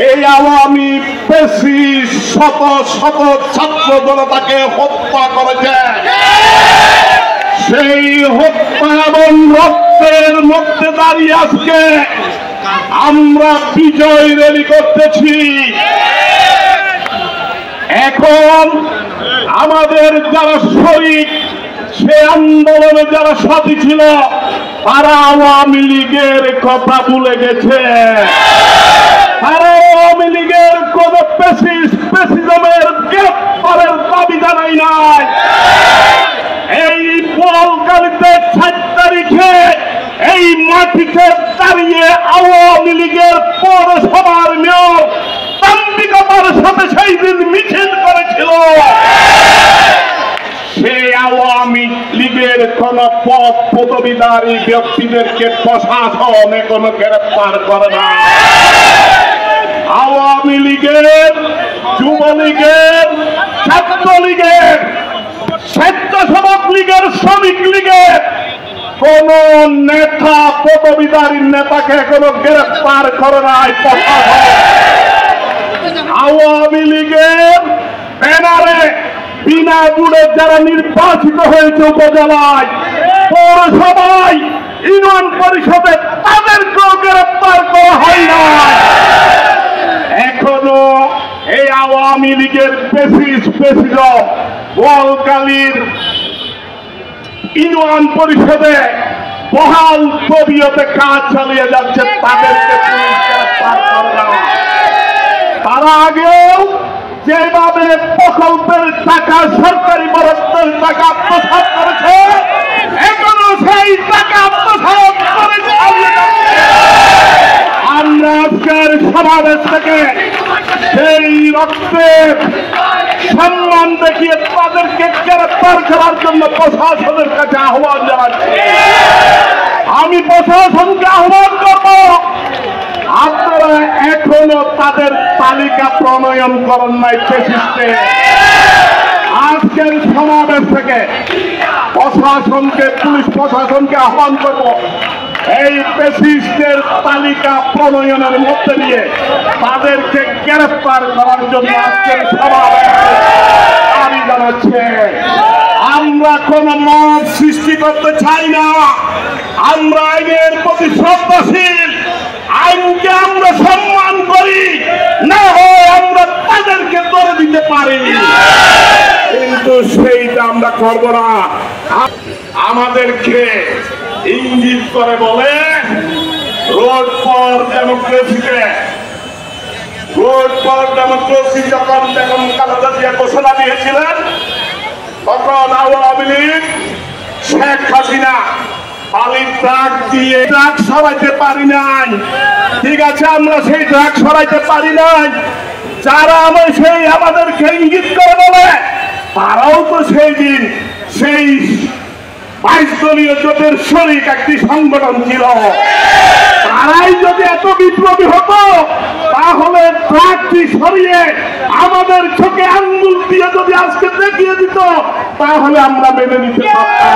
এই আওয়ামী ফ্যাসিস্ট শত শত ছাত্র জনতাকে হত্যা করেছে। সেই হত্যা এবং রক্তের মধ্যে দাঁড়িয়ে আজকে আমরা বিজয় র্যালি করতেছি। এখন আমাদের যারা শরীক, সে আন্দোলনে যারা সাথী ছিল, তারা আওয়ামী লীগের কথা ভুলে গেছে। তারা আওয়ামী লীগের কোন ফ্যাসিজমের গ্রেফতারের দাবি জানাই নাই। এই বোয়ালখালীতে 7 তারিখে এই মাটিতে দাঁড়িয়ে আওয়ামী লীগের পৌরসভার মেয়র দাম্ভিকতার সাথে সেই দিন মিছিল করেছিল। সেই আওয়ামী লীগের কোন পদ পদবীধারী ব্যক্তিদেরকে প্রশাসন এখনো গ্রেফতার করে না। আওয়ামী লীগের, যুবলীগের, ছাত্রলীগের, স্বেচ্ছাসেবক লীগের, শ্রমিক লীগের কোন নেতা পদবীধারী নেতাকে এখনো গ্রেফতার করে নাই প্রশাসন। আওয়ামী লীগের ব্যানারে বিনা বুড়ে যারা নির্বাচিত হয়েছে উপজেলায়, পৌরসভায়, ইউনিয়ন পরিষদে, তাদেরকেও গ্রেফতার করা হয় না। এখনো এই আওয়ামী লীগের ফ্যাসিজম বোয়ালখালীর ইউনিয়ন পরিষদে বহাল তবিয়তে কাজ চালিয়ে যাচ্ছে, তাদেরকে পুলিশ গ্রেফতার করে না। তারা আগেও যেভাবে প্রকল্পের টাকা, সরকারি বরাদ্দের টাকা আত্মসাৎ করেছে, এখনো সেই টাকা আত্মসাৎ করে চালিয়ে যাচ্ছে। আমরা আজকের সমাবেশ থেকে সেই রক্তের সম্মান দেখিয়ে তাদেরকে গ্রেফতার করার জন্য প্রশাসনের কাছে আহ্বান জানাচ্ছি। আমি প্রশাসনকে আহ্বান করব, আপনারা এখনো তাদের তালিকা প্রণয়ন করেন নাই ফ্যাসিস্টে। আজকের সমাবেশ থেকে প্রশাসনকে, পুলিশ প্রশাসনকে আহ্বান করব, এই ফ্যাসিস্টের তালিকা প্রণয়নের মধ্যে দিয়ে তাদেরকে গ্রেফতার করার জন্য আজকের সমাবেশ দাবি জানাচ্ছে। আমরা কোন মত সৃষ্টি করতে চাই না। আমরা আইনের প্রতি শ্রদ্ধাশীল, আইনকে আমরা সম্মান করি, না হয় আমরা তাদেরকে ধরে দিতে পারি, কিন্তু সেইটা আমরা করব না। আমাদেরকে ইঙ্গিত করে বলে রোড ফর ডেমোক্রেসিতে, রোড ফর ডেমোক্রেসি যখন বেগম খালেদা জিয়া ঘোষণা দিয়েছিলেন, তখন আওয়ামী লীগ, শেখ হাসিনা বালির ট্রাক দিয়ে ট্রাক সরাইতে পারি নাই। ঠিক আছে, আমরা সেই ট্রাক সরাইতে পারি নাই। যারা সেই আমাদেরকে ইঙ্গিত করে বলে, তারাও তো সেই দিন সেই 22 দলীয় জোটের শরীক একটি সংগঠন ছিল। তারাই যদি এত বিপ্লবী হতো, তাহলে ট্রাকটি সরিয়ে আমাদের চোখে আঙ্গুল দিয়ে যদি আজকে দেখিয়ে দিত, তাহলে আমরা মেনে নিতে পারতাম।